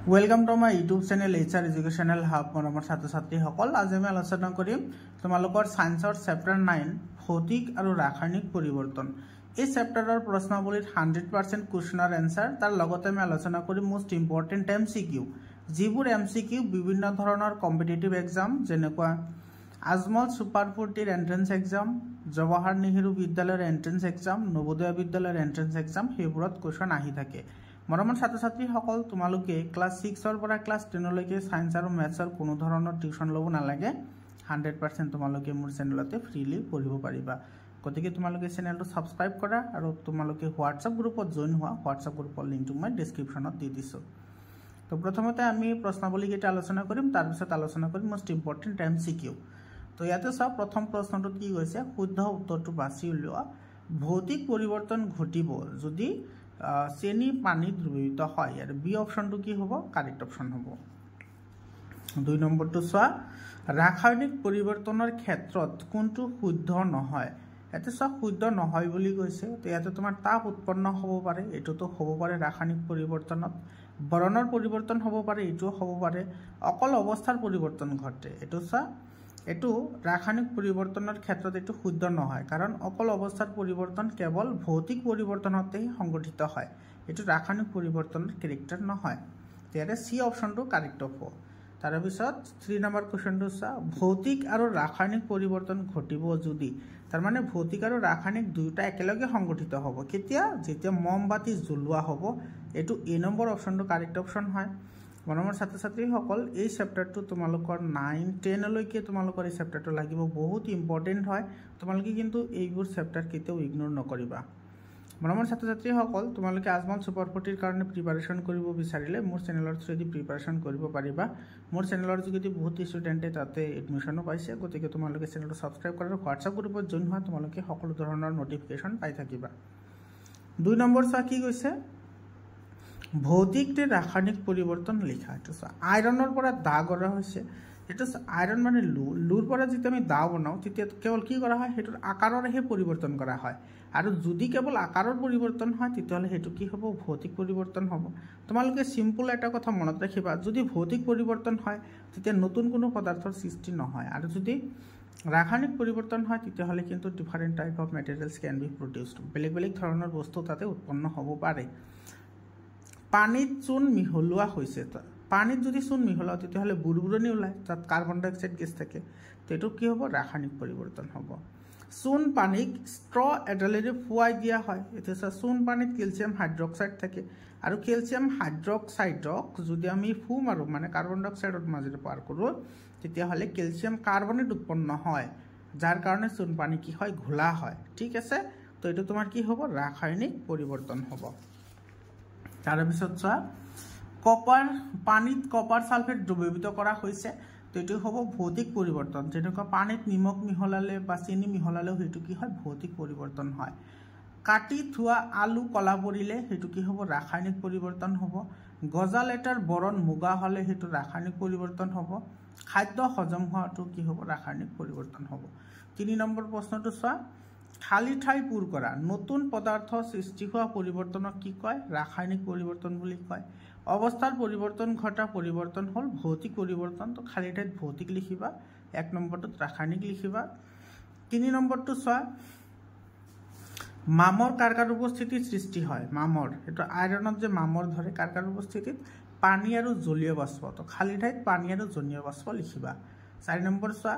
welcome to my YouTube channel HR educational hub मरমৰ ছাত্ৰ ছাত্ৰীসকল আজি আমি আলোচনা কৰিম তোমালোকৰ সায়েন্সৰ চেপ্টাৰ 9 ভৌতিক আৰু ৰাসায়নিক পৰিৱৰ্তন এই চেপ্টাৰৰ প্ৰশ্নাৱলীত 100% কোৱেশ্চনৰ আনসাৰ তাৰ লগতে আমি আলোচনা কৰিম মোস্ট ইম্পৰ্টেন্ট MCQ যিবোৰ MCQ বিভিন্ন ধৰণৰ কম্পিটিটিভ এক্সাম যেনেকুৱা Ajmal super 40 entrance exam Jawahar Nehru বিদ্যালয়ৰ এন্ট্ৰেন্স এক্সাম নবোদয় বিদ্যালয়ৰ এন্ট্ৰেন্স এক্সাম হেবোৰত কোৱেশ্চন আহি থাকে মৰমৰ ছাত্ৰ ছাত্ৰীসকল তোমালোকে ক্লাস 6 ৰ পৰা ক্লাস 10 লৈকে সায়েন্স আৰু ম্যাথছৰ কোনো ধৰণৰ টিউচন লব নালাগে 100% তোমালোকে মোৰ চেনেলতে ফ্ৰীলি পঢ়িব পাৰিবা গতিকে তোমালোকে চেনেলটো সাবস্ক্ৰাইব কৰা আৰু তোমালোকে হোৱাটসঅ্যাপ গ্ৰুপত জয়েন হোৱা হোৱাটসঅ্যাপ গ্ৰুপৰ লিংকটো মই ডেসক্ৰিপচনত দি দিছো তো প্ৰথমতে আমি প্ৰশ্নাৱলী কেইটা আলোচনা কৰিম তাৰ পিছত আলোচনা কৰিম মোস্ট ইম্পৰ্টেন্ট MCQ তো ইয়াতে সব প্ৰথম প্ৰশ্নটো কি হৈছে শুদ্ধ উত্তৰটো বাছি উলিওৱা ভৌতিক পৰিৱৰ্তন ঘটিব যদি চেনি পানী দ্ৰৱীভূত হয় আৰু বি অপশনটো কি হ'ব কাৰেক্ট অপশন হ'ব দুই নম্বৰটো সোৱা ৰাসায়নিক পৰিৱৰ্তনৰ ক্ষেত্ৰত কোনটো শুদ্ধ নহয় এতে সব শুদ্ধ নহয় বুলি কৈছে তো ইয়াতে তোমাৰ তাপ উৎপন্ন হ'ব পাৰে এটোটো হ'ব পাৰে ৰাসায়নিক পৰিৱৰ্তনত বৰণৰ পৰিৱৰ্তন হ'ব পাৰে এটো হ'ব পাৰে অকল অৱস্থাৰ পৰিৱৰ্তন ঘটে এটো সা এটো ৰাসায়নিক পৰিৱৰ্তনৰ ক্ষেত্ৰত এটো শুদ্ধ নহয় কাৰণ অকল অৱস্থাৰ পৰিৱৰ্তন কেৱল ভৌতিক পৰিৱৰ্তনতেই সংঘটিত হয় এটো ৰাসায়নিক পৰিৱৰ্তনৰ ক্যাৰেক্টাৰ নহয় তেৰে সি অপশনটো কাৰেক্ট হ'ব তাৰ পিছত 3 নম্বৰ কোৱেশ্চনটো চা ভৌতিক আৰু ৰাসায়নিক পৰিৱৰ্তন ঘটিব যদি তাৰ মানে ভৌতিক আৰু ৰাসায়নিক দুটা একেলগে সংঘটিত হ'ব কেতিয়া যেতিয়া মমবাতি জ্বলোৱা হ'ব এটো এ নম্বৰ অপশনটো কাৰেক্ট অপশন হয় মৰমৰ ছাত্ৰ ছাত্ৰীসকল এই চেপ্টাৰটো তোমালোকৰ 9 10 লৈকে তোমালোকৰ এই চেপ্টাৰটো লাগিব বহুত ইম্পৰ্টেন্ট হয় তোমালোকে কিন্তু এইবোৰ চেপ্টাৰ কেতিয়াও ইগনোৰ নকৰিবা মৰমৰ ছাত্ৰ ছাত্ৰীসকল তোমালোকে আজমল সুপাৰ 40 ৰ কাৰণে প্ৰিপাৰেচন কৰিব বিচাৰিলে মোৰ চেনেলৰ থ্ৰুদি প্ৰিপাৰেচন কৰিব পাৰিবা মোৰ চেনেলৰ যোগেদি বহুত ষ্টুডেন্টে তাতে এডমিশনো পাইছে গতিকে তোমালোকে চেনেলটো সাবস্ক্ৰাইব কৰা আৰু হোৱাটসঅ্যাপ গ্ৰুপত জয়েন হোৱা তোমালোকে সকলো ধৰণৰ নটিফিকেশন পাই থাকিবা দুই নম্বৰ চা কি কৈছে ভৌতিক তে ৰাসায়নিক পৰিৱৰ্তন লিখা এটো আইৰণৰ পৰা দা কৰা হৈছে এটো আইৰন মানে লুৰ পৰা যেতিয়া আমি দা বনাও তেতিয়া কেৱল কি কৰা হয় হেতুৰ আকাৰৰহে পৰিৱৰ্তন কৰা হয় আৰু যদি কেৱল আকাৰৰ পৰিৱৰ্তন হয় তেতিয়াহলে হেতু কি হ'ব ভৌতিক পৰিৱৰ্তন হ'ব তোমালোকে সিম্পল এটা কথা মনত ৰাখিবা যদি ভৌতিক পৰিৱৰ্তন হয় তেতিয়া নতুন কোনো পদাৰ্থৰ সৃষ্টি নহয় আৰু যদি ৰাসায়নিক পৰিৱৰ্তন হয় তেতিয়াহলে কিন্তু different type of materials can be produced বেলেগ বেলেগ ধৰণৰ বস্তু তাতে উৎপন্ন হ'ব পাৰে পানীত চূন মিহলোৱা হৈছে পানীত যদি চূন মিহলোৱা তেতিয়াহলে বুৰবুৰণি ওলাই তাত কাৰ্বন ডাই অক্সাইড গেছ থাকে তেটো কি হ'ব ৰাসায়নিক পৰিৱৰ্তন হ'ব চূন পানীক ষ্ট্ৰ এডালেৰে ফুৱাই দিয়া হয় এটা চূন পানীত ক্যালসিয়াম হাইড্ৰক্সাইড থাকে আৰু ক্যালসিয়াম হাইড্ৰক্সাইডক যদি আমি ফু মাৰো মানে কাৰ্বন ডাই অক্সাইডৰ মাজেৰে পাৰ কৰো তেতিয়াহলে ক্যালসিয়াম কাৰ্বনেট উৎপন্ন হয় যাৰ কাৰণে চূন পানী কি হয় ঘোলা হয় ঠিক আছে তো এটো তোমাৰ কি হ'ব ৰাসায়নিক পৰিৱৰ্তন হ'ব তাৰ পিছত চোৱা কপাৰ পানীত কপাৰ সালফেট দ্ৰৱীভূত কৰা হৈছে তো এটো হ'ব ভৌতিক পৰিৱৰ্তন যেনেকৈ পানীত নিমখ মিহলালে বা চেনি মিহলালে হেতু কি হয় ভৌতিক পৰিৱৰ্তন হয় কাটি থোৱা আলু কলা পৰিলে হেতু কি হ'ব ৰাসায়নিক পৰিৱৰ্তন হ'ব গজাল এটাৰ বৰণ মুগা হলে হেতু ৰাসায়নিক পৰিৱৰ্তন হ'ব খাদ্য হজম হোৱাটো কি হ'ব ৰাসায়নিক পৰিৱৰ্তন হ'ব 3 নম্বৰ প্ৰশ্নটো চোৱা খালি ঠাই পূৰ কৰা নতুন পদাৰ্থ সৃষ্টি হোৱা পৰিৱৰ্তনক কি কয় ৰাসায়নিক পৰিৱৰ্তন বুলি কয় অৱস্থাৰ পৰিৱৰ্তন ঘটা পৰিৱৰ্তন হল ভৌতিক পৰিৱৰ্তন তো খালি ঠাইত ভৌতিক লিখিবা 1 নম্বৰটোত ৰাসায়নিক লিখিবা 3 নম্বৰটো চোৱা মামৰ কাৰকাৰ উপস্থিতিত সৃষ্টি হয় মামৰ এটো আইৰনত যে মামৰ ধৰে কাৰকাৰ উপস্থিতিত পানী আৰু জলীয় বাষ্প তো খালি ঠাইত পানী আৰু জলীয় বাষ্প লিখিবা 4 নম্বৰ চোৱা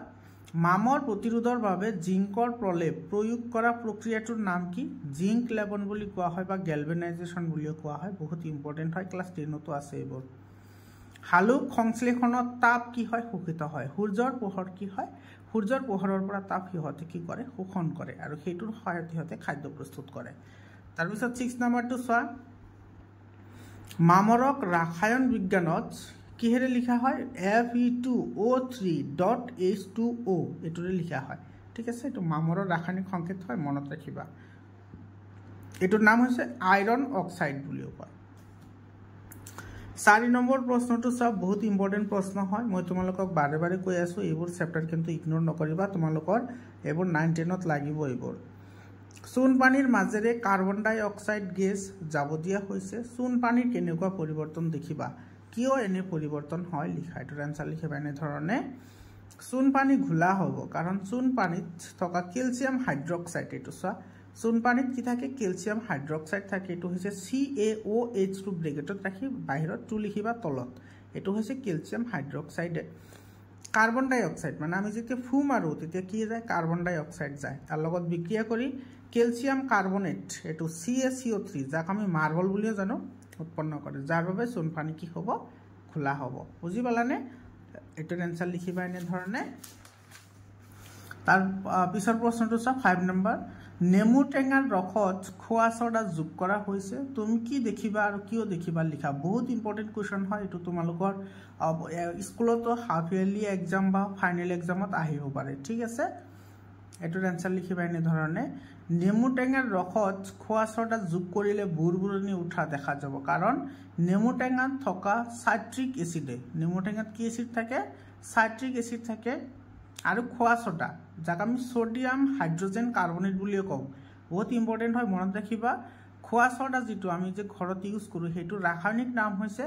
মামৰ প্ৰতিৰোধৰ বাবে জিংকৰ প্ৰলেপ প্ৰয়োগ কৰা প্ৰক্ৰিয়াটোৰ নাম কি জিংক লেবন বুলি কোৱা হয় বা গ্যালভানাইজেশন বুলি কোৱা হয় বহুত ইম্পৰ্টেন্ট হয় ক্লাস 10 তো আছে এইবোৰ হালুক সংশ্লেষণত তাপ কি হয় শোষিত হয় সূৰ্যৰ পোহৰ কি হয় সূৰ্যৰ পোহৰৰ পৰা তাপ হিহতে কি কৰে শোষণ কৰে আৰু হেতুৰ সহায়ত হিহতে খাদ্য প্ৰস্তুত কৰে তাৰ পিছত 6 নম্বৰটো চোৱা মামৰক ৰাসায়ন বিজ্ঞানত কিহেৰে লিখা হয় Fe2O3.H2O এটোৰে লিখা হয় ঠিক আছে এটো মামৰৰ ৰাসায়নিক সংকেত হয় মনত ৰাখিবা এটোৰ নাম হৈছে আইৰন অক্সাইড বুলি কয় 4 নম্বৰ প্ৰশ্নটো সব বহুত ইম্পৰ্টেন্ট প্ৰশ্ন হয় মই তোমালোকক বাৰে বাৰে কৈ আছো এইবোৰ চেপ্টাৰ কিন্তু ইগনোৰ নকৰিবা তোমালোকৰ এইবোৰ 9 10 ত লাগিব এইবোৰ চূন পানীৰ মাজেৰে কাৰ্বন ডাই অক্সাইড গেছ যাব দিয়া হৈছে চূন পানীৰ কেনেকুৱা পৰিৱৰ্তন দেখিবা কিয় এনে পৰিৱৰ্তন হয় লিখা এটোৰ আনসাৰ লিখিবা এনে ধৰণে চূণ পানী ঘোলা হ'ব কাৰণ চূণ পানীত থকা ক্যালসিয়াম হাইড্ৰক্সাইড এটো চোৱা চূণ পানীত কি থাকে ক্যালসিয়াম হাইড্ৰক্সাইড থাকে এটো হৈছে CaOH টু ব্ৰেকেটত ৰাখি বাহিৰত টু লিখিবা তলত এটো হৈছে ক্যালসিয়াম হাইড্ৰক্সাইড কাৰ্বন ডাই অক্সাইড মানে আমি যেতিয়া ফু মাৰো তেতিয়া কি যায় কাৰ্বন ডাই অক্সাইড যায় তাৰ লগত বিক্ৰিয়া কৰি ক্যালসিয়াম কাৰ্বনেট এটো CaCO3 যাক আমি মাৰ্বল বুলিও জানো উৎপন্ন কৰে যাৰ বাবে চূণ পানী কি হ'ব খোলা হ'ব বুজি পালানে এটোৰ আনসাৰ লিখিবা এনে ধৰণে তাৰ পিছৰ প্ৰশ্নটো চা 5 নম্বৰ নেমু টেঙাৰ ৰসত খোৱা ছডা যোগ কৰা হৈছে তুমি কি দেখিবা আৰু কিয় দেখিবা লিখা বহুত ইম্পৰ্টেন্ট কোৱেশ্চন হয় এটো তোমালোকৰ স্কুলত হাফ ইয়াৰলি এক্সাম বা ফাইনেল এক্সামত আহিব পাৰে ঠিক আছে এটোৰ আনসাৰ লিখিবা এনে ধৰণে নেমু টেঙাৰ ৰসত খোৱা ছডা যোগ কৰিলে বুৰবুৰণি উঠা দেখা যাব কাৰণ নেমু টেঙাত থকা সাইট্ৰিক এসিডে নেমু টেঙাত কি এসিড থাকে সাইট্ৰিক এসিড থাকে আৰু খোৱা ছডা যাক আমি সোডিয়াম হাইড্ৰোজেন কাৰ্বনেট বুলিও কওঁ বহুত ইম্পৰ্টেন্ট হয় মনত ৰাখিবা খোৱা ছডা যেটো আমি যে ঘৰত ইউজ কৰো হেতু ৰাসায়নিক নাম হৈছে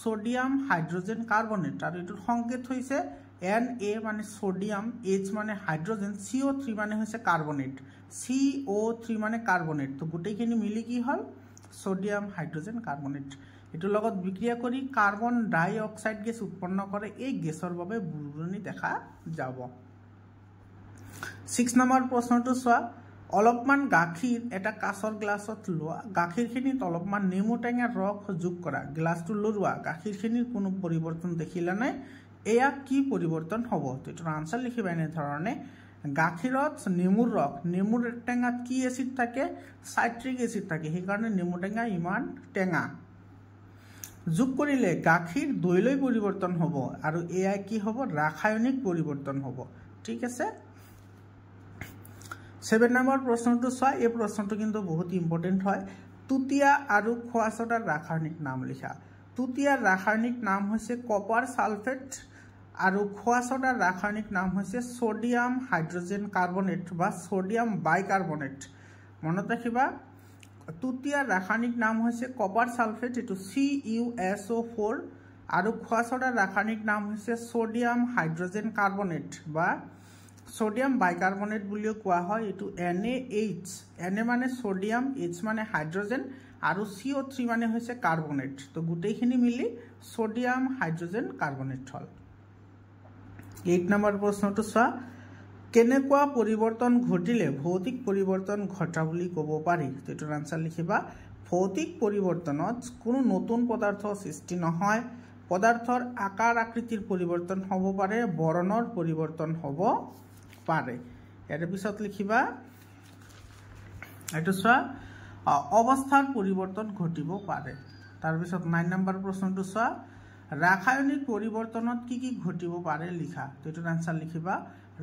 সোডিয়াম হাইড্ৰোজেন কাৰ্বনেট আৰু এটোৰ সংকেত হৈছে Na মানে সোডিয়াম H মানে হাইড্ৰোজেন CO3 মানে হৈছে কাৰ্বনেট CO3 মানে কাৰ্বনেট তো গুটেইখিনি মিলি কি হল সোডিয়াম হাইড্ৰোজেন কাৰ্বনেট এটোৰ লগত বিক্ৰিয়া কৰি কাৰ্বন ডাই অক্সাইড গেছ উৎপন্ন কৰে এই গেছৰ বাবে বুৰবুৰণি দেখা যাব 6 নম্বৰ প্ৰশ্নটো চোৱা অলপমান গাখীৰ এটা কাঁচৰ গ্লাছত লোৱা গাখীৰখিনিত অলপমান নেমু টেঙাৰ ৰস যোগ কৰা গ্লাছটো লৰোৱা গাখীৰখিনিৰ কোনো পৰিৱৰ্তন দেখিলা নাই এয়া কি পৰিৱৰ্তন হ'ব এটোৰ আনসাৰ লিখিবা এনে ধৰণে গাখীৰত নেমুৰ ৰস নেমুৰ টেঙাত কি এসিড থাকে সাইট্ৰিক এসিড থাকে সেই কাৰণে নেমু টেঙা ইমান টেঙা যোগ কৰিলে গাখীৰ দৈলৈ পৰিৱৰ্তন হ'ব আৰু এয়া কি হ'ব ৰাসায়নিক পৰিৱৰ্তন হ'ব ঠিক আছে 7 নম্বৰ প্ৰশ্নটো চোৱা এই প্ৰশ্নটো কিন্তু বহুত ইম্পৰ্টেন্ট হয় তুতিয়া আৰু খোৱা ছডাৰ ৰাসায়নিক নাম লিখা তুতিয়াৰ ৰাসায়নিক নাম হৈছে কপাৰ সালফেট আৰু খোৱা ছডাৰ ৰাসায়নিক নাম হৈছে সোডিয়াম হাইড্ৰোজেন কাৰ্বনেট বা সোডিয়াম বাইকাৰ্বনেট মনত ৰাখিবা তুতিয়াৰ ৰাসায়নিক নাম হৈছে কপাৰ সালফেট এটো CuSO4 আৰু খোৱা ছডাৰ ৰাসায়নিক নাম হৈছে সোডিয়াম হাইড্ৰোজেন কাৰ্বনেট বা সোডিয়াম বাইকাৰ্বনেট বুলিও কোৱা হয় এটো NaH Na মানে সোডিয়াম H মানে হাইড্ৰোজেন আৰু CO3 মানে হৈছে কাৰ্বনেট তো গুটেইখিনি মিলি সোডিয়াম হাইড্ৰোজেন কাৰ্বনেট হল 8 নম্বৰ প্ৰশ্নটো চোৱা কেনেকুৱা পৰিৱৰ্তন ঘটিলে ভৌতিক পৰিৱৰ্তন ঘটা বুলি ক'ব পাৰি এটোৰ আনসাৰ লিখিবা ভৌতিক পৰিৱৰ্তনত কোনো নতুন পদাৰ্থ সৃষ্টি নহয় পদাৰ্থৰ আকাৰ আকৃতিৰ পৰিৱৰ্তন হ'ব পাৰে বৰণৰ পৰিৱৰ্তন হ'ব পাৰে ইয়াৰ পিছত লিখিবা এটো চোৱা অৱস্থাৰ পৰিৱৰ্তন ঘটিব পাৰে তাৰ পিছত 9 নম্বৰ প্ৰশ্নটো চোৱা ৰাসায়নিক পৰিৱৰ্তনত কি ঘটিব পাৰে লিখা এটোৰ আনসাৰ লিখিবা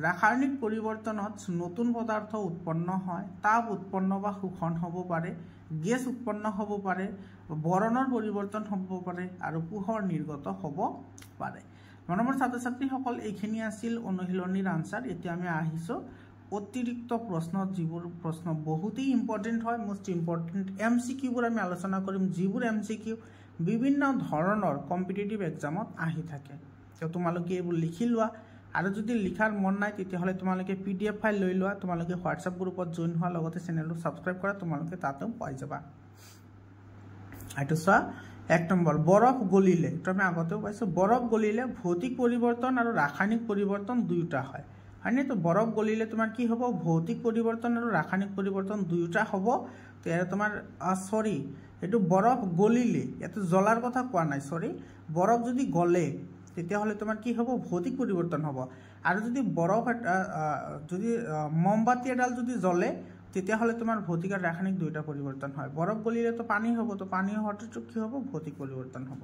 ৰাসায়নিক পৰিৱৰ্তনত নতুন পদাৰ্থ উৎপন্ন হয় তাপ উৎপন্ন বা শোষণ হ'ব পাৰে গেছ উৎপন্ন হ'ব পাৰে বৰণৰ পৰিৱৰ্তন হ'ব পাৰে আৰু পোহৰ নিৰ্গত হ'ব পাৰে মৰমৰ ছাত্ৰ ছাত্ৰীসকল এইখিনি আছিল অনুশীলনীৰ আনসাৰ এতিয়া আমি আহিছো অতিৰিক্ত প্ৰশ্ন যিবোৰ প্ৰশ্ন বহুতই ইম্পৰ্টেন্ট হয় মোস্ট ইম্পৰ্টেন্ট MCQ বোৰ আমি আলোচনা কৰিম যিবোৰ MCQ বিভিন্ন ধৰণৰ কম্পিটিটিভ এক্সামত আহি থাকে তো তোমালোকে এইবোৰ লিখি লোৱা আৰু যদি লিখাৰ মন নাই তেতিয়া হলে তোমালোকে PDF ফাইল লৈ লোৱা তোমালোকে WhatsApp গ্ৰুপত জয়েন হোৱা লগতে চেনেলটো সাবস্ক্ৰাইব কৰা তোমালোকে তাতেও পাই যাবা আইটো চোৱা 1 নম্বৰ বৰফ গলিলে তো আমি আগতেও পাইছো বৰফ গলিলে ভৌতিক পৰিৱৰ্তন আৰু ৰাসায়নিক পৰিৱৰ্তন দুয়োটা হয় হয়নে তো বৰফ গলিলে তোমাৰ কি হ'ব ভৌতিক পৰিৱৰ্তন আৰু ৰাসায়নিক পৰিৱৰ্তন দুয়োটা হ'ব তো এৰ তোমাৰ সৰি এটো বৰফ গলিলে এটো জ্বলাৰ কথা কোৱা নাই সৰি বৰফ যদি গলে তেতিয়া হলে তোমাৰ কি হ'ব ভৌতিক পৰিৱৰ্তন হ'ব আৰু যদি বৰফ যদি মমবাতি এডাল যদি জ্বলে তেতিয়া হলে তোমাৰ ভৌতিক আৰু ৰাসায়নিক দুইটা পৰিৱৰ্তন হয় বৰফ গলিলে তো পানী হ'ব তো পানী হওঁতে কি হ'ব ভৌতিক পৰিৱৰ্তন হ'ব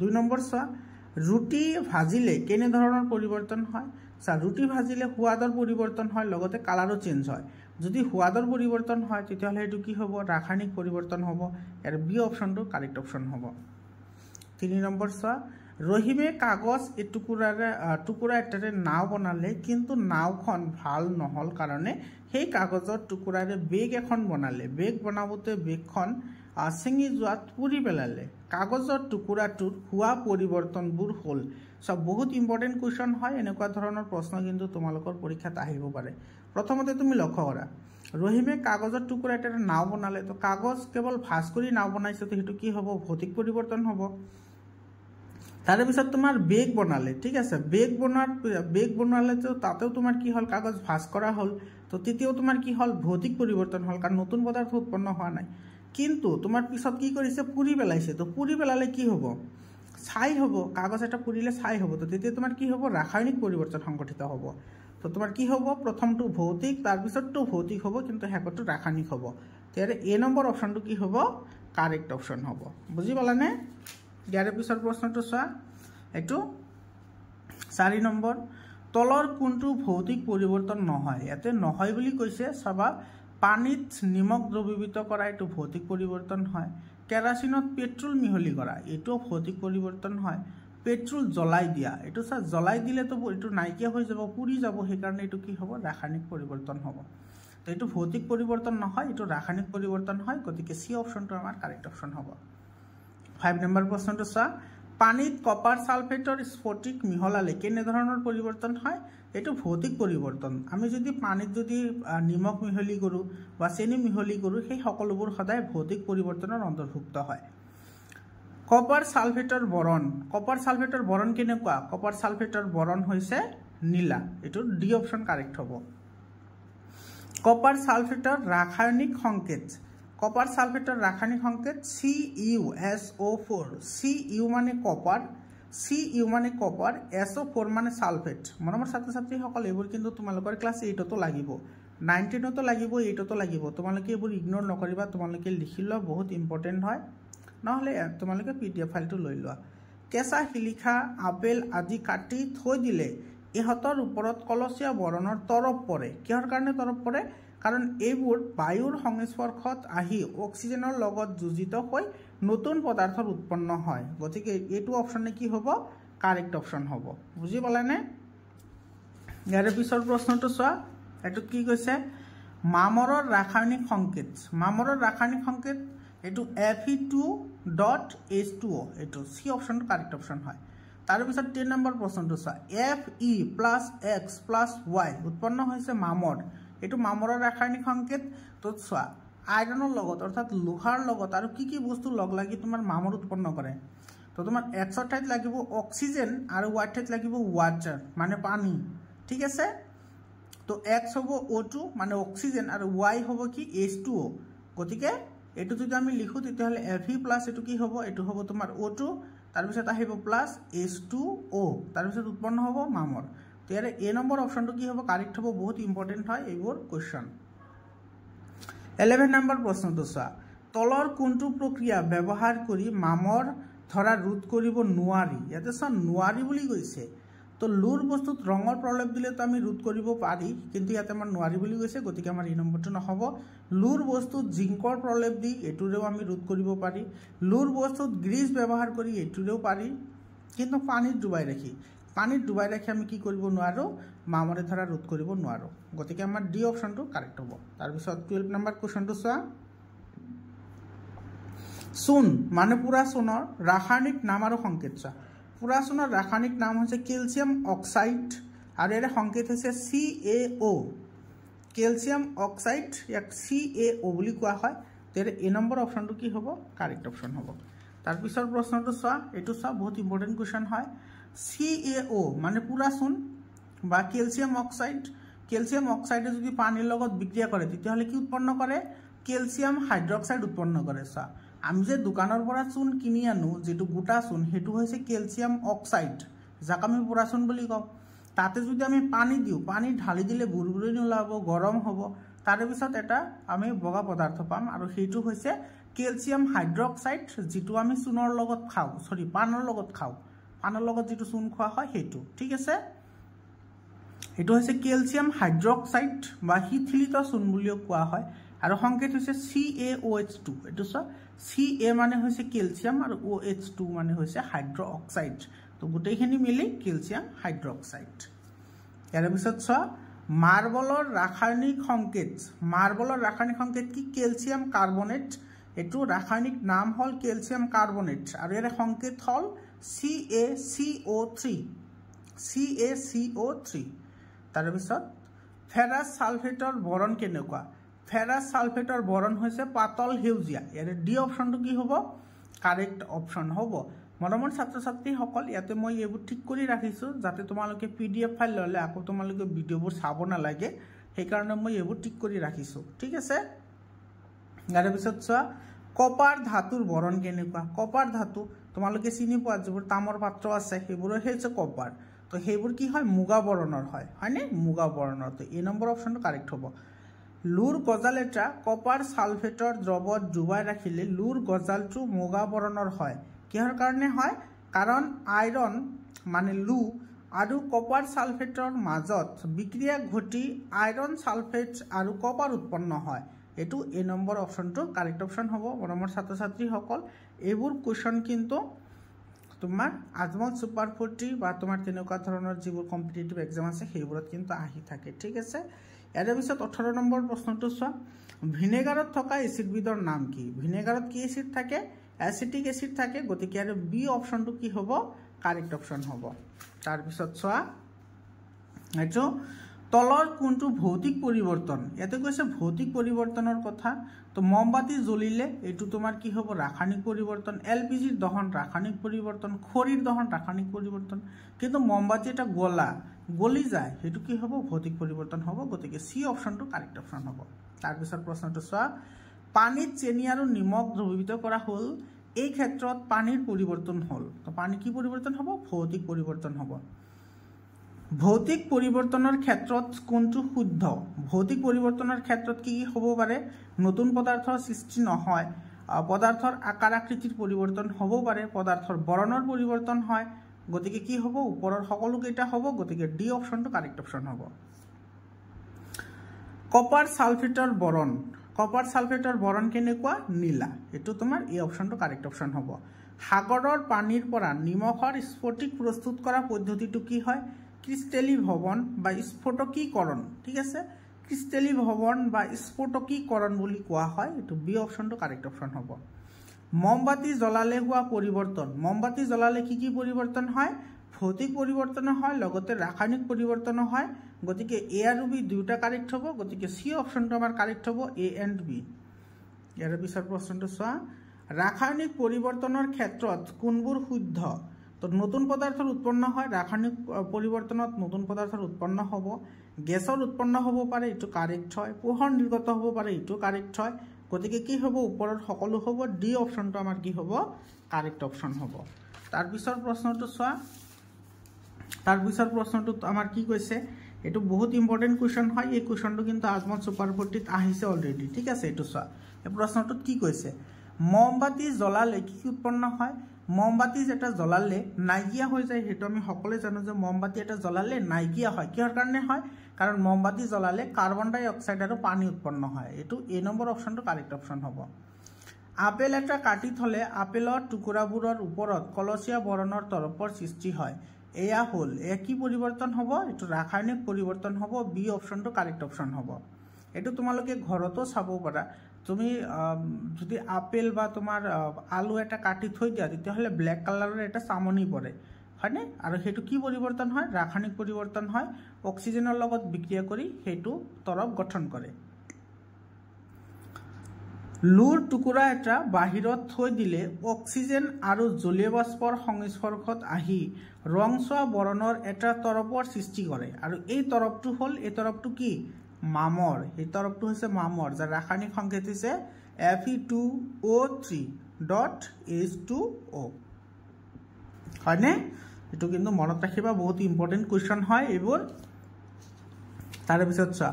2 নম্বৰ চোৱা ৰুটি ভাজিলে কেনে ধৰণৰ পৰিৱৰ্তন হয় সা ৰুটি ভাজিলে সোৱাদৰ পৰিৱৰ্তন হয় লগতে কালাৰো চেঞ্জ হয় যদি সোৱাদৰ পৰিৱৰ্তন হয় তেতিয়া হলে এটো কি হ'ব ৰাসায়নিক পৰিৱৰ্তন হ'ব এৰ বি অপচনটো কাৰেক্ট অপচন হ'ব 3 নম্বৰ চোৱা ৰহিমে কাগজ টুকুৰা এটাৰে নাও বনালে কিন্তু নাওখন ভাল নহল কাৰণে সেই কাগজৰ টুকুৰাৰে বেগ এখন বনালে বেগ বনাবতে বেগখন ছিঙি যোৱাত পুৰি পেলালে কাগজৰ টুকুৰাটোৰ হোৱা পৰিৱৰ্তনবোৰ হ'ল সব বহুত ইম্পৰ্টেণ্ট কুৱেশ্যন হয় এনেকুৱা ধৰণৰ প্ৰশ্ন কিন্তু তোমালোকৰ পৰীক্ষাত আহিব পাৰে প্ৰথমতে তুমি লক্ষ্য কৰা ৰহিমে কাগজৰ টুকুৰা এটা নাও বনালে তো কাগজ কেৱল ভাঁজ কৰি নাও বনাইছে তো সেইটো কি হ'ব ভৌতিক পৰিৱৰ্তন হ'ব তাৰে পিছত তোমাৰ বেগ বনালে ঠিক আছে বেগ বনালে তো তাতেও তোমাৰ কি হ'ল কাগজ ভাঁজ কৰা হ'ল তো তেতিয়াও তোমাৰ কি হ'ল ভৌতিক পৰিৱৰ্তন হ'ল কাৰণ নতুন পদাৰ্থ উৎপন্ন হোৱা নাই কিন্তু তোমাৰ পিছত কি কৰিছে পুৰি পেলাইছে তো পুৰি পেলালে কি হ'ব ছাই হ'ব কাগজ এটা পুৰিলে ছাই হ'ব তো তেতিয়া তোমাৰ কি হ'ব ৰাসায়নিক পৰিৱৰ্তন সংঘটিত হ'ব তো তোমাৰ কি হ'ব প্ৰথমটো ভৌতিক তাৰ পিছতটো ভৌতিক হ'ব কিন্তু শেষৰটো ৰাসায়নিক হ'ব তেতিয়াহ'লে এ নম্বৰ অপশ্যনটো কি হ'ব কাৰেক্ট অপশ্যন হ'ব বুজি পালানে ইয়াৰে পিছৰ প্ৰশ্নটো চোৱা এইটো 4 নম্বৰ তলৰ কোনটো ভৌতিক পৰিৱৰ্তন নহয় ইয়াতে নহয় বুলি কৈছে চাবা পানীত নিমখ দ্ৰৱীভূত কৰা এইটো ভৌতিক পৰিৱৰ্তন হয় কেৰাচিনত পেট্ৰল মিহলি কৰা এইটো ভৌতিক পৰিৱৰ্তন হয় পেট্ৰল জ্বলাই দিয়া এইটো চা জ্বলাই দিলে তো এইটো নাইকিয়া হৈ যাব পুৰি যাব সেইকাৰণে এইটো কি হ'ব ৰাসায়নিক পৰিৱৰ্তন হ'ব তো এইটো ভৌতিক পৰিৱৰ্তন নহয় এইটো ৰাসায়নিক পৰিৱৰ্তন হয় গতিকে সি অপশ্যনটো আমাৰ কাৰেক্ট অপশ্যন হ'ব 5 নম্বৰ প্ৰশ্নটো চোৱা পানীত কপাৰ সালফেটৰ স্ফটিক মিহলালে কেনে ধৰণৰ পৰিৱৰ্তন হয় এইটো ভৌতিক পৰিৱৰ্তন আমি যদি পানীত যদি নিমখ মিহলি কৰোঁ বা চেনি মিহলি কৰোঁ সেই সকলোবোৰ সদায় ভৌতিক পৰিৱৰ্তনৰ অন্তৰ্ভুক্ত হয় কপাৰ সালফেটৰ বৰণ কেনেকুৱা কপাৰ সালফেটৰ বৰণ হৈছে নীলা এইটো ডি অপশ্যন কাৰেক্ট হ'ব কপাৰ সালফেটৰ ৰাসায়নিক সংকেত কপাৰ সালফেটৰ ৰাসায়নিক সংকেত CuSO4 Cu মানে কপাৰ SO4 মানে সালফেট মৰমৰ ছাত্ৰ ছাত্ৰীসকল এইবোৰ কিন্তু তোমালোকৰ ক্লাছ 8তো লাগিব 9-10তো লাগিব 8তো লাগিব তোমালোকে এইবোৰ ইগনোৰ নকৰিবা তোমালোকে লিখি লোৱা বহুত ইম্পৰ্টেণ্ট হয় নহলে তোমালোকে PDF ফাইলটো লৈ লোৱা কেঁচা শিলিখা আপেল আদি কাটি থৈ দিলে ইহঁতৰ ওপৰত কলসীয়া বৰণৰ তৰপ পৰে কিহৰ কাৰণে তৰপ পৰে কাৰণ এইবোৰ বায়ুৰ সংস্পৰ্শত আহি অক্সিজেনৰ লগত যুজিত হৈ নতুন পদাৰ্থৰ উৎপন্ন হয় গতিকে এইটো অপশ্যনে কি হ'ব কাৰেক্ট অপশ্যন হ'ব বুজি পালানে ইয়াৰে পিছৰ প্ৰশ্নটো চোৱা এটো কি কৈছে মামৰৰ ৰাসায়নিক সংকেত এটো Fe2.H2O এটো সি অপশ্যনটো কাৰেক্ট অপশ্যন হয় তাৰ পিছত 10 নম্বৰ প্ৰশ্নটো চোৱা Fe+X+Y উৎপন্ন হৈছে মামৰ এটো মামৰৰ ৰাসায়নিক সংকেত তো চোৱা আইৰণৰ লগত অৰ্থাৎ লোহাৰ লগত আৰু কি বস্তু লগ লাগি তোমাৰ মামৰ উৎপন্ন কৰে তো তোমাৰ X ৰ ঠাইত লাগিব অক্সিজেন আৰু Y ঠাইত লাগিব ওয়াটাৰ মানে পানী ঠিক আছে তো X হ'ব O2 মানে অক্সিজেন আৰু Y হ'ব কি H2O গতিকে এটো যদি আমি লিখো তেতিয়াহলে Fe+ এটো কি হ'ব এটো হ'ব তোমাৰ O2 তাৰ পিছত আহিব প্লাস H2O তাৰ পিছত উৎপন্ন হ'ব মামৰ তেৰে এ নম্বৰ অপশ্যনটো কি হ'ব কাৰেক্ট হ'ব বহুত ইম্পৰ্টেন্ট হয় এইবোৰ কোৱেশ্চন 11 নম্বৰ প্ৰশ্নটো চোৱা তলৰ কোনটো প্ৰক্ৰিয়া ব্যৱহাৰ কৰি মামৰ ধৰা ৰোধ কৰিব নোৱাৰি ইয়াতে চোৱা নোৱাৰি বুলি কৈছে তো লুৰ বস্তুত ৰঙৰ প্ৰলেপ দিলে তো আমি ৰোধ কৰিব পাৰি কিন্তু ইয়াতে আমাৰ নোৱাৰি বুলি কৈছে গতিকে আমাৰ এই নম্বৰটো নহব লুৰ বস্তুত জিংকৰ প্ৰলেপ দি এটুৰেও আমি ৰোধ কৰিব পাৰি লুৰ বস্তুত গ্ৰীজ ব্যৱহাৰ কৰি এটুৰেও পাৰি কিন্তু পানীত ডুবাই ৰাখি আমি কি কৰিব নোৱাৰো মামৰে ধৰা ৰোধ কৰিব নোৱাৰো গতিকে আমাৰ ডি অপশ্যনটো কাৰেক্ট হ'ব তাৰ পিছত 12 নম্বৰ কোৱেশ্চনটো চোৱা চুন মানে পুৰা চুনৰ ৰাসায়নিক নাম আৰু সংকেত চোৱা পুৰা চুনৰ ৰাসায়নিক নাম হৈছে ক্যালসিয়াম অক্সাইড আৰু এৰ সংকেত হৈছে CaO ক্যালসিয়াম অক্সাইড ইয়াক CaO বুলি কোৱা হয় তেৰে এ নম্বৰ অপশ্যনটো কি হ'ব কাৰেক্ট অপশ্যন হ'ব তাৰ পিছৰ প্ৰশ্নটো চোৱা এটো চোৱা বহুত ইম্পৰ্টেন্ট কোৱেশ্চন হয় CaO মানে পুৰা চুন বা ক্যালসিয়াম অক্সাইডে যদি পানীৰ লগত বিক্ৰিয়া কৰে তেতিয়াহলে কি উৎপন্ন কৰে ক্যালসিয়াম হাইড্ৰক্সাইড উৎপন্ন কৰে চা আমি যে দোকানৰ পৰা চুন কিনি আনো যেটো গোটা চুন হেতু হৈছে ক্যালসিয়াম অক্সাইড যাক আমি পুৰা চুন বুলি কওঁ তাতে যদি আমি পানী দিও পানী ঢালি দিলে বুৰবুৰণি ওলাব গৰম হ'ব তাৰে পিছত এটা আমি বগা পদাৰ্থ পাম আৰু হেতু হৈছে ক্যালসিয়াম হাইড্ৰক্সাইড যেটো আমি চুনৰ লগত খাও পানৰ লগত যেটো চুন খোৱা হয় হেতু ঠিক আছে এটো হৈছে ক্যালসিয়াম হাইড্ৰক্সাইড বা শিথিলিত চুন বুলিও কোৱা হয় আৰু সংকেত হৈছে CaOH2 এটো Ca মানে হৈছে ক্যালসিয়াম আৰু OH2 মানে হৈছে হাইড্ৰক্সাইড তো গুটেইখিনি মিলি ক্যালসিয়াম হাইড্ৰক্সাইড ইয়াৰ পিছত চোৱা মাৰ্বলৰ ৰাসায়নিক সংকেত কি ক্যালসিয়াম কাৰ্বনেট এইটো ৰাসায়নিক নাম হল ক্যালসিয়াম কাৰ্বনেট আৰু ইয়াৰ সংকেত হল CaCO3 CaCO3 তাৰ পিছত ফেৰাছ সালফেটৰ বৰণ কেনেকুৱা ফেৰাছ সালফেটৰ বৰণ হৈছে পাতল হেউজিয়া ইয়াৰ ডি অপশনটো কি হ'ব কাৰেক্ট অপশন হ'ব মৰমৰ ছাত্ৰ ছাত্ৰী সকল ইয়াতে মই এইবোৰ ঠিক কৰি ৰাখিছো যাতে তোমালোকে PDF ফাইল ললে আকৌ তোমালোকে ভিডিওবোৰ চাব নালাগে সেই কাৰণে মই এইবোৰ ঠিক কৰি ৰাখিছো ঠিক আছে ইয়াৰ পিছত চোৱা কপাৰ ধাতুৰ বৰণ কেনেকুৱা কপাৰ ধাতু তোমালোকে চিনি পোৱা যিবোৰ তামৰ পাত্ৰ আছে সেইবোৰ হৈছে কপাৰ তো সেইবোৰ কি হয় মুগা বৰণৰ হয় হয়নে মুগা বৰণৰ তো এই নম্বৰ অপশনটো কাৰেক্ট হ'ব লুৰ গজাল এটা কপাৰ সালফেটৰ দ্ৰৱত ডুবাই ৰাখিলে লুৰ গজালটো মুগা বৰণৰ হয় কিহৰ কাৰণে হয় কাৰণ আইৰন মানে লু আৰু কপাৰ সালফেটৰ মাজত বিক্ৰিয়া ঘটি আইৰন সালফেট আৰু কপাৰ উৎপন্ন হয় এটো এই নম্বৰ অপশনটো কাৰেক্ট অপশন হ'ব মৰমৰ ছাত্ৰ ছাত্ৰী সকল এইবোৰ কোৱেশ্চন কিন্তু তোমাৰ আজমল সুপাৰ 40 বা তোমাৰ তেনেকুৱা ধৰণৰ যিবোৰ কম্পিটিটিভ এক্সাম আছে সেইবোৰত কিন্তু আহি থাকে ঠিক আছে ইয়াৰ পিছত 18 নম্বৰ প্ৰশ্নটো চোৱা ভিনেগাৰত থকা এসিডবিধৰ নাম কি ভিনেগাৰত কি এসিড থাকে এসিটিক এসিড থাকে গতিকে আৰু বি অপশনটো কি হ'ব কাৰেক্ট অপশন হ'ব তাৰ পিছত চোৱা এটো তলৰ কোনটো ভৌতিক পৰিৱৰ্তন ইয়াতে কৈছে ভৌতিক পৰিৱৰ্তনৰ কথা তো মমবাতি জ্বলিলে এটো তোমাৰ কি হ'ব ৰাসায়নিক পৰিৱৰ্তন এলপিজিৰ দহন ৰাসায়নিক পৰিৱৰ্তন খৰিৰ দহন ৰাসায়নিক পৰিৱৰ্তন কিন্তু মমবাতি এটা গলি যায় হেতু কি হ'ব ভৌতিক পৰিৱৰ্তন হ'ব গতিকে সি অপশনটো কাৰেক্ট অপশন হ'ব তাৰ পিছত প্ৰশ্নটো চোৱা পানীত চেনি আৰু নিমখ দ্ৰৱীভূত কৰা হল এই ক্ষেত্ৰত পানীৰ পৰিৱৰ্তন হল তো পানী কি পৰিৱৰ্তন হ'ব ভৌতিক পৰিৱৰ্তন হ'ব ভৌতিক পৰিৱৰ্তনৰ ক্ষেত্ৰত কোনটো শুদ্ধ ভৌতিক পৰিৱৰ্তনৰ ক্ষেত্ৰত কি হ'ব পাৰে নতুন পদাৰ্থৰ সৃষ্টি নহয় পদাৰ্থৰ আকাৰ আকৃতিৰ পৰিৱৰ্তন হ'ব পাৰে পদাৰ্থৰ বৰণৰ পৰিৱৰ্তন হয় গতিকে কি হ'ব ওপৰৰ সকলো কেইটা হ'ব গতিকে ডি অপশনটো কাৰেক্ট অপশন হ'ব কপাৰ সালফেটৰ বৰণ কেনেকুৱা নীলা এটো তোমাৰ এই অপশনটো কাৰেক্ট অপশন হ'ব সাগৰৰ পানীৰ পৰা নিমখৰ স্ফটিক প্ৰস্তুত কৰা পদ্ধতিটো কি হয় ক্ৰিষ্টেলীভৱন বা স্ফটকীকৰণ ঠিক আছে ক্ৰিষ্টেলীভৱন বা স্ফটকীকৰণ বুলি কোৱা হয় এটো বি অপশনটো কাৰেক্ট অপশন হ'ব মমবাতি জ্বলালে হোৱা পৰিৱৰ্তন মমবাতি জ্বলালে কি পৰিৱৰ্তন হয় ভৌতিক পৰিৱৰ্তন হয় লগতে ৰাসায়নিক পৰিৱৰ্তন হয় গতিকে এ আৰু বি দুটা কাৰেক্ট হ'ব গতিকে সি অপশনটো আমাৰ কাৰেক্ট হ'ব এ এণ্ড বি ইয়াৰ পিছৰ প্ৰশ্নটো চোৱা ৰাসায়নিক পৰিৱৰ্তনৰ ক্ষেত্ৰত কোনবোৰ শুদ্ধ তো নতুন পদাৰ্থৰ উৎপন্ন হয় ৰাসায়নিক পৰিৱৰ্তনত নতুন পদাৰ্থৰ উৎপন্ন হ'ব গেছৰ উৎপন্ন হ'ব পাৰে এটো কাৰেক্ট হয় পোহৰ নিৰ্গত হ'ব পাৰে এটো কাৰেক্ট হয় গতিকে কি হ'ব ওপৰৰ সকলো হ'ব ডি অপশনটো আমাৰ কি হ'ব কাৰেক্ট অপশন হ'ব তাৰ পিছৰ প্ৰশ্নটো চোৱা তাৰ পিছৰ প্ৰশ্নটো আমাৰ কি কৈছে এটো বহুত ইম্পৰ্টেন্ট কোৱেশ্চন হয় এই কোৱেশ্চনটো কিন্তু আজমল সুপাৰ 40 আহিছে অলৰেডি ঠিক আছে এটো চোৱা এই প্ৰশ্নটোত কি কৈছে মমবাতি জ্বলালে কি উৎপন্ন হয় মমবাতি যেটা জ্বলালে নাইকিয়া হৈ যায় হেতু আমি সকলোৱে জানো যে মমবাতি এটা জ্বলালে নাইকিয়া হয় কিহৰ কাৰণে হয় কাৰণ মমবাতি জ্বলালে কাৰ্বন ডাই অক্সাইড আৰু পানী উৎপন্ন হয় এটো এ নম্বৰ অপশনটো কাৰেক্ট অপশন হ'ব আপেল এটা কাটি থলে আপেলৰ টুকুৰাবোৰৰ ওপৰত কলসিয়া বৰণৰ তৰপৰ সৃষ্টি হয় এয়া হল কি পৰিৱৰ্তন হ'ব এটো ৰাসায়নিক পৰিৱৰ্তন হ'ব বি অপশনটো কাৰেক্ট অপশন হ'ব এটো তোমালোকে ঘৰতো চাব পাৰা তুমি যদি আপেল বা তোমাৰ আলু এটা কাটি থৈ দিয়া তেতিয়াহলে ব্ল্যাক কালাৰৰ এটা চামনি পৰে হয়নে আৰু হেতু কি পৰিৱৰ্তন হয় ৰাসায়নিক পৰিৱৰ্তন হয় অক্সিজেনৰ লগত বিক্ৰিয়া কৰি হেতু তৰপ গঠন কৰে লুৰ টুকুৰা এটা বাহিৰত থৈ দিলে অক্সিজেন আৰু জলীয় বাষ্পৰ সংস্পৰ্শত আহি ৰংচোৱা বৰণৰ এটা তৰপৰ সৃষ্টি কৰে আৰু এই তৰপটো কি মামৰ এই তৰপটো হৈছে মামৰ যাৰ ৰাসায়নিক সংকেত হৈছে Fe2O3.H2O হয়নে এটো কিন্তু মনত ৰাখিবা বহুত ইম্পৰ্টেন্ট কোৱেশ্চন হয় এইবোৰ তাৰ পিছত চোৱা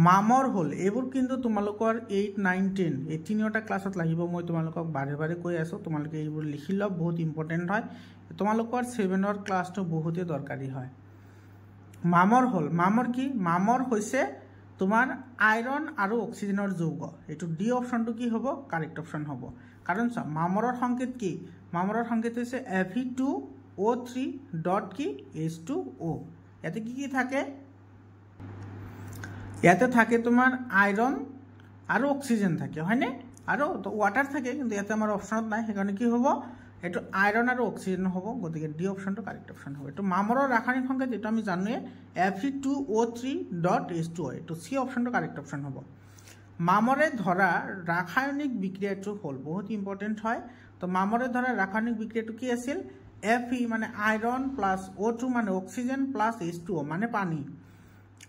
মামৰ হল এইবোৰ কিন্তু তোমালোকৰ 8 9 10 এই তিনিটা ক্লাছত লাগিব মই তোমালোকক বাৰে কৈ আছো তোমালোকে এইবোৰ লিখি লও বহুত ইম্পৰ্টেন্ট হয় তোমালোকৰ 7 ৰ ক্লাছটো বহুতে দৰকাৰী হয় মামৰ হল মামৰ কি মামৰ হৈছে তোমাৰ আইৰন আৰু অক্সিজেনৰ যৌগ এটো ডি অপশনটো কি হ'ব কাৰেক্ট অপশন হ'ব কাৰণ মামৰৰ সংকেত কি মামৰৰ সংকেত হৈছে Fe2O3.H2O ইয়াতে কি থাকে ইয়াতে থাকে তোমাৰ আইৰন আৰু অক্সিজেন থাকে হয়নে আৰু ওয়াটাৰ থাকে কিন্তু ইয়াতে আমাৰ অপশনত নাই সেইকাৰণে কি হ'ব এটো আয়ৰন আৰু অক্সিজেন হ'ব গতিকে ডি অপশনটো কাৰেক্ট অপশন হ'ব এটো মামৰৰ ৰাসায়নিক সংকেত যেটো আমি জানোৱে Fe2O3.H2O এটো সি অপশনটো কাৰেক্ট অপশন হ'ব মামৰে ধৰা ৰাসায়নিক বিক্ৰিয়াটো হল বহুত ইম্পৰ্টেন্ট হয় তো মামৰে ধৰা ৰাসায়নিক বিক্ৰিয়াটো কি আছিল Fe মানে আয়ৰন প্লাস O2 মানে অক্সিজেন প্লাস H2O মানে পানী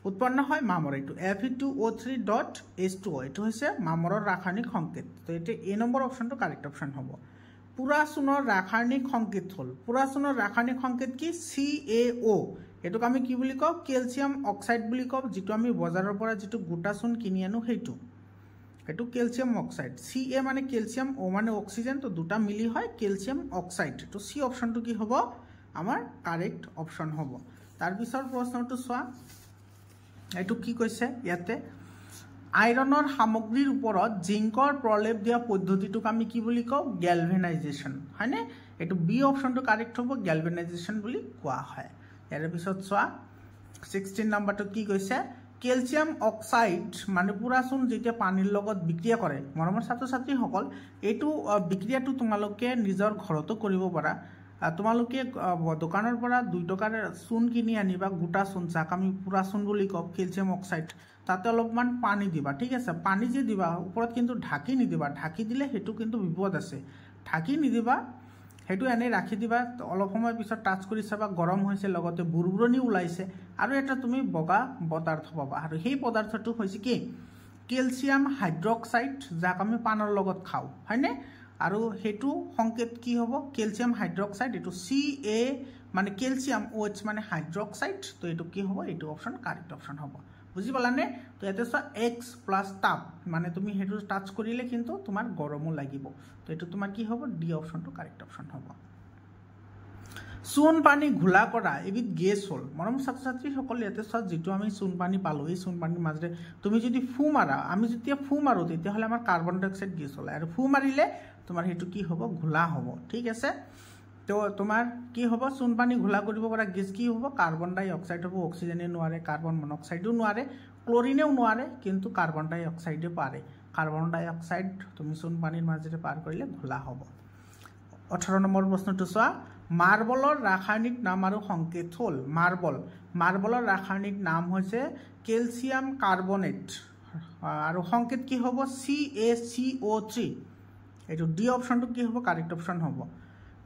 উৎপন্ন হয় মামৰ এটো Fe2O3.H2O এটো হৈছে মামৰৰ ৰাসায়নিক সংকেত তো এটো এ নম্বৰ অপশনটো কাৰেক্ট অপশন হ'ব পুৰা চুনৰ ৰাসায়নিক সংকেত হল পুৰা চুনৰ ৰাসায়নিক সংকেত কি CaO এটোক আমি কি বুলি কও ক্যালসিয়াম অক্সাইড বুলি কও যেটো আমি বজাৰৰ পৰা যেটো গোটা চুন কিনি আনো হেইটো এটো ক্যালসিয়াম অক্সাইড Ca মানে ক্যালসিয়াম O মানে অক্সিজেন তো দুটা মিলি হয় ক্যালসিয়াম অক্সাইড তো সি অপশনটো কি হ'ব আমাৰ কাৰেক্ট অপশন হ'ব তাৰ পিছৰ প্ৰশ্নটো সোৱা এটো কি কৈছে ইয়াতে আইৰণৰ সামগ্ৰীৰ ওপৰত জিংকৰ প্ৰলেপ দিয়া পদ্ধতিটোক আমি কি বুলি কও গ্যালভেনাইজেশন হয়নে এটো বি অপশনটো কারেক্ট হ'ব গ্যালভেনাইজেশন বুলি কোৱা হয় ইয়াৰ পিছত সোৱা 16 নম্বৰটো কি কৈছে ক্যালসিয়াম অক্সাইড মানে পুৰা চুন যেতিয়া পানীৰ লগত বিক্ৰিয়া কৰে মৰমৰ ছাত্ৰ ছাত্ৰী সকল এটো বিক্ৰিয়াটো তোমালোকে নিজৰ ঘৰতো কৰিব পাৰা তোমালোকে দোকানৰ পৰা 2 টকাৰ চুন কিনি আনিবা গোটা চুন যাক আমি পুৰা চুন বুলি কও ক্যালসিয়াম অক্সাইড তাতে অলপমান পানী দিবা ঠিক আছে পানী যে দিবা ওপৰত কিন্তু ঢাকি নিদিবা ঢাকি দিলে হেতু কিন্তু বিপদ আছে ঢাকি নিদিবা হেতু এনে ৰাখি দিবা অলপ সময় পিছত টাচ কৰি চাবা গৰম হৈছে লগতে বুৰবুৰণি ওলাইছে আৰু এটা তুমি বগা পদাৰ্থ পাবা আৰু সেই পদাৰ্থটো হৈছে কি ক্যালসিয়াম হাইড্ৰক্সাইড যাক আমি পানৰ লগত খাও হয়নে আৰু হেতু সংকেত কি হ'ব ক্যালসিয়াম হাইড্ৰক্সাইড এটো Ca মানে ক্যালসিয়াম OH মানে হাইড্ৰক্সাইড তো এটো কি হ'ব এটো অপশন কারেক্ট অপশন হ'ব বুজি পালানে তো এতে X প্লাস তাপ মানে তুমি হেতু টাচ কৰিলে কিন্তু তোমাৰ গৰমও লাগিব তো এটো তোমাৰ কি হ'ব ডি অপশনটো কাৰেক্ট অপশন হ'ব চুন পানী ঘোলা কৰা এবিধ গেছ হল মৰম ছাত্ৰ ছাত্ৰী সকল ইয়াতে যেটো আমি চুন পানী পালো এই চুন পানীৰ মাজৰে তুমি যদি ফু মাৰা আমি যেতিয়া ফু মাৰো তেতিয়া হলে আমাৰ কাৰ্বন ডাই অক্সাইড গেছ হল আৰু ফু মাৰিলে তোমাৰ হেতু কি হ'ব ঘোলা হ'ব ঠিক আছে তো তোমাৰ কি হ'ব চুন পানী ঘোলা কৰিব পৰা গেছ কি হ'ব কাৰ্বন ডাই অক্সাইড হ'ব অক্সিজেনে নোৱাৰে কাৰ্বন মনোক্সাইডও নোৱাৰে ক্লোৰিনেও নোৱাৰে কিন্তু কাৰ্বন ডাই অক্সাইডে পাৰে কাৰ্বন ডাই অক্সাইড তুমি চুন পানীৰ মাজৰে পাৰ কৰিলে ঘোলা হ'ব 18 নম্বৰ প্ৰশ্নটো চোৱা মাৰ্বলৰ ৰাসায়নিক নাম আৰু সংকেত হল মাৰ্বলৰ ৰাসায়নিক নাম হৈছে ক্যালসিয়াম কাৰ্বনেট আৰু সংকেত কি হ'ব CaCO3 এটো ডি অপশনটো কি হ'ব কারেক্ট অপশন হ'ব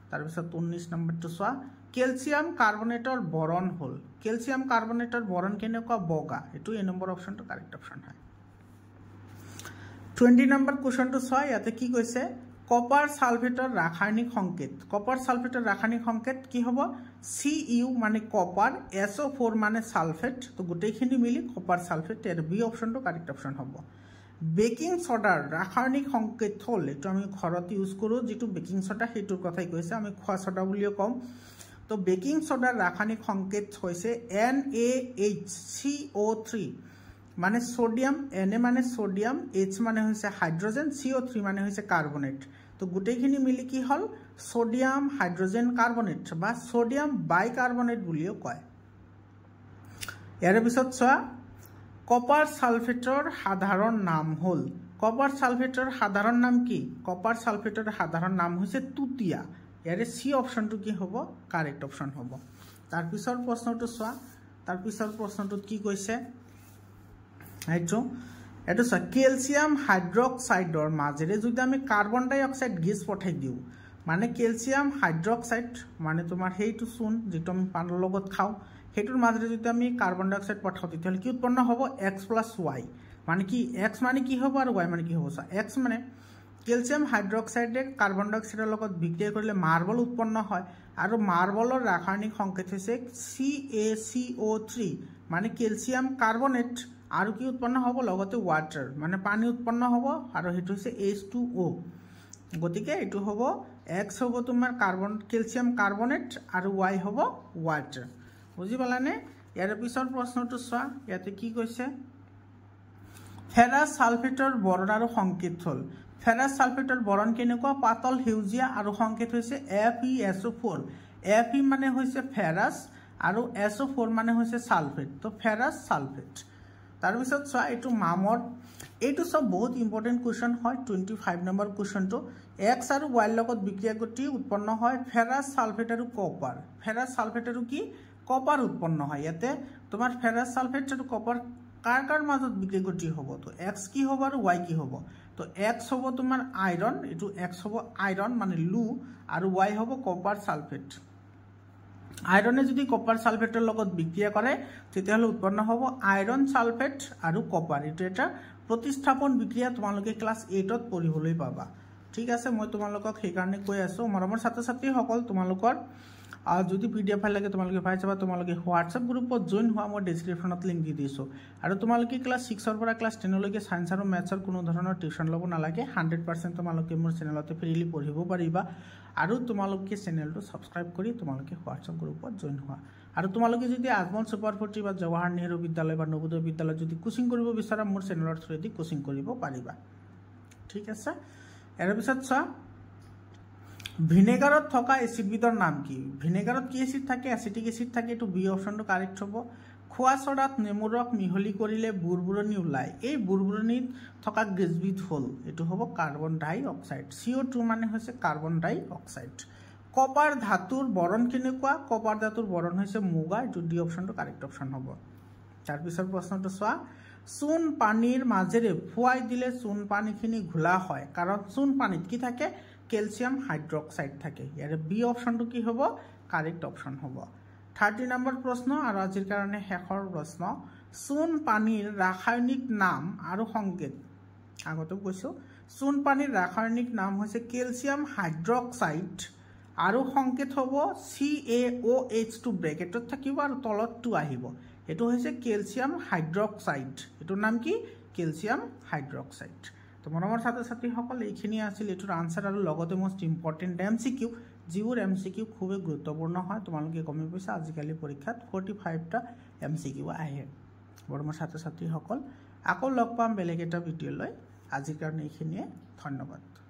তাৰ পিছত 19 নম্বৰটো চোৱা ক্যালসিয়াম কাৰ্বনেটৰ বৰণ হল ক্যালসিয়াম কাৰ্বনেটৰ বৰণ কেনেকুৱা বগা এটো এ নম্বৰ অপশনটো কাৰেক্ট অপশন হয় 20 নম্বৰ কোৱেশ্চনটো চোৱা ইয়াতে কি কৈছে কপাৰ সালফেটৰ ৰাসায়নিক সংকেত কি হ'ব Cu মানে কপাৰ SO4 মানে সালফেট তো গোটেইখিনি মিলি কপাৰ সালফেট এৰ বি অপশনটো কাৰেক্ট অপশন হ'ব বেকিং সোডাৰ ৰাসায়নিক সংকেত হল এটো আমি ঘৰত ইউজ কৰো যেটো বেকিং সোডা হেতুৰ কথাই কৈছে আমি খোৱা সোডা বুলিও কম তো বেকিং সোডাৰ ৰাসায়নিক সংকেত হৈছে NaHCO3 মানে সোডিয়াম Na মানে সোডিয়াম H মানে হৈছে হাইড্রোজেন CO3 মানে হৈছে কার্বনেট তো গোটেইখিনি মিলি কি হল সোডিয়াম হাইড্রোজেন কার্বনেট বা সোডিয়াম বাইকার্বনেট বুলিও কয় ইয়াৰ পিছত চোৱা কপাৰ সালফেটৰ সাধাৰণ নাম হল কপাৰ সালফেটৰ সাধাৰণ নাম কি কপাৰ সালফেটৰ সাধাৰণ নাম হৈছে তুতিয়া ইয়াৰে সি অপশনটো কি হ'ব কাৰেক্ট অপশন হ'ব তাৰ পিছৰ প্ৰশ্নটো চোৱা তাৰ পিছৰ প্ৰশ্নটোত কি কৈছে এইটো ক্যালসিয়াম হাইড্ৰক্সাইডৰ মাজেৰে যদি আমি কাৰ্বন ডাই অক্সাইড গেছ পঠাই দিও মানে ক্যালসিয়াম হাইড্ৰক্সাইড মানে তোমাৰ হেইটো চুন যেটো আমি পানৰ লগত খাও হেতুৰ মাজেৰে যদি আমি কাৰ্বন ডাই অক্সাইড পঠাও তেতিয়া কি উৎপন্ন হ'ব X + Y মানে কি X মানে কি হ'ব আৰু Y মানে কি হ'ব X মানে ক্যালসিয়াম হাইড্ৰক্সাইডে কাৰ্বন ডাই অক্সাইডৰ লগত বিক্ৰিয়া কৰিলে মাৰ্বল উৎপন্ন হয় আৰু মাৰ্বলৰ ৰাসায়নিক সংকেত হৈছে CaCO3 মানে ক্যালসিয়াম কাৰ্বনেট আৰু কি উৎপন্ন হ'ব লগতে ওয়াটাৰ মানে পানী উৎপন্ন হ'ব আৰু হেতু হৈছে H2O গতিকে এটো হ'ব X হ'ব তোমাৰ ক্যালসিয়াম কাৰ্বনেট আৰু Y হ'ব ওয়াটাৰ বুজি পালানে ইয়াৰ পিছৰ প্ৰশ্নটো চোৱা ইয়াতে কি কৈছে ফেৰাছ সালফেটৰ বৰণ আৰু সংকেত হল ফেৰাছ সালফেটৰ বৰণ কেনেকুৱা পাতল হেউজিয়া আৰু সংকেত হৈছে FeSO4 Fe মানে হৈছে ফেৰাছ আৰু SO4 মানে হৈছে সালফেট তো ফেৰাছ সালফেট তাৰ পিছত চোৱা এটো মামৰ এইটো সব বহুত ইম্পৰ্টেন্ট কোয়েশ্চন হয় 25 নম্বৰ কোয়েশ্চনটো x আৰু y লগত বিক্ৰিয়া গতি উৎপন্ন হয় ফেৰাস সালফেট আৰু কপাৰ ফেৰাস সালফেট আৰু কি কপাৰ উৎপন্ন হয় ইয়াতে তোমাৰ ফেৰাস সালফেট আৰু কপাৰ কাৰ মাজত বিক্ৰিয়া গতি হ'ব তো x কি হ'ব আৰু y কি হ'ব তো x হ'ব তোমাৰ আয়ৰন এটো x হ'ব আয়ৰন মানে লু আৰু y হ'ব কপাৰ সালফেট আয়ৰনে যদি কপাৰ সালফেটেৰ লগত বিক্ৰিয়া কৰে তেতিয়াহলে উৎপন্ন হ'ব আয়ৰন সালফেট আৰু কপার এটো এটা प्रतिस्थापन विक्रिया তোমালোকে ক্লাস 8 ত পঢ়িবলৈ পাবা ঠিক আছে মই তোমালোকক সেই কাৰণে কৈ আছো মৰমৰ ছাত্ৰ ছাত্ৰী সকল তোমালোকৰ যদি পিডিএফ ফাইল লাগে তোমালোকে পাই যাবা তোমালোকে হোৱাটছআপ গ্ৰুপত জয়েন হোৱা মই ডেসক্ৰিপশনত লিংক দি দিছো আৰু তোমালোকে ক্লাস 6 ৰ পৰা ক্লাস 10 লৈকে সায়েন্স আৰু ম্যাথছৰ কোনো ধৰণৰ টিউশন ল'ব নালাগে 100% তোমালোকে মোৰ চেনেলতে ফ্ৰীলি পঢ়িব পাৰিবা আৰু তোমালোকে চেনেলটো সাবস্ক্ৰাইব কৰি তোমালোকে হোৱাটছআপ গ্ৰুপত জয়েন হোৱা আৰু তোমালোকে যদি আজমল সুপাৰ 40 বা জৱাহৰ নেহৰু বিদ্যালয় বা নবোদয় বিদ্যালয় যদি কোচিং কৰিব বিচাৰা মোৰ চেনেলৰ থ্ৰুদি কোচিং কৰিব পাৰিবা ঠিক আছে এৰ পিছত চা ভিনেগাৰত থকা এসিডবিধৰ নাম কি ভিনেগাৰত কি এসিড থাকে এসিটিক এসিড থাকে এটো বি অপশনটো কাৰেক্ট হ'ব খোৱা সৰাত নেমুৰক মিহলি কৰিলে বুৰবুৰণি ওলাই এই বুৰবুৰণিত থকা গেছবিধ হল এটো হ'ব কাৰ্বন ডাই অক্সাইড CO2 মানে হৈছে কাৰ্বন ডাই অক্সাইড কপাৰ ধাতুৰ বৰণ কেনেকুৱা কপাৰ ধাতুৰ বৰণ হৈছে মুগা এটো ডি অপশনটো কাৰেক্ট অপশন হ'ব তাৰ পিছৰ প্ৰশ্নটো চোৱা চুন পানীৰ মাজেৰে ফুৱাই দিলে চুন পানীখিনি ঘোলা হয় কাৰণ চুন পানীত কি থাকে ক্যালসিয়াম হাইড্ৰক্সাইড থাকে ইয়াৰে বি অপশনটো কি হ'ব কাৰেক্ট অপশন হ'ব 30 নম্বৰ প্ৰশ্ন আৰু আজিৰ কাৰণে শেষৰ প্ৰশ্ন চুন পানীৰ ৰাসায়নিক নাম আৰু সংকেত আগতে কৈছো চুন পানীৰ ৰাসায়নিক নাম হৈছে ক্যালসিয়াম হাইড্ৰক্সাইড আৰু সংকেত হ'ব CaOH2 ব্ৰেকেটত থাকিব আৰু তলত 2 আহিব এটো হৈছে ক্যালসিয়াম হাইড্ৰক্সাইড এটোৰ নাম কি ক্যালসিয়াম হাইড্ৰক্সাইড তো মৰমৰ ছাত্ৰ ছাত্ৰী সকল এইখিনি আছিল এটোৰ আনসাৰ আৰু লগতে মোস্ট ইম্পৰ্টেন্ট এমসিকিউ যিবোৰ এমসিকিউ খুবেই গুৰুত্বপূৰ্ণ হয় তোমালোকে গমে পাইছা আজিকালি পৰীক্ষাত 45 টা এমসিকিউ আহে মৰমৰ ছাত্ৰ ছাত্ৰী সকল আকৌ লগ পাম বেলেগ এটা ভিডিঅ লৈ আজিৰ কাৰণে এইখিনিয়ে ধন্যবাদ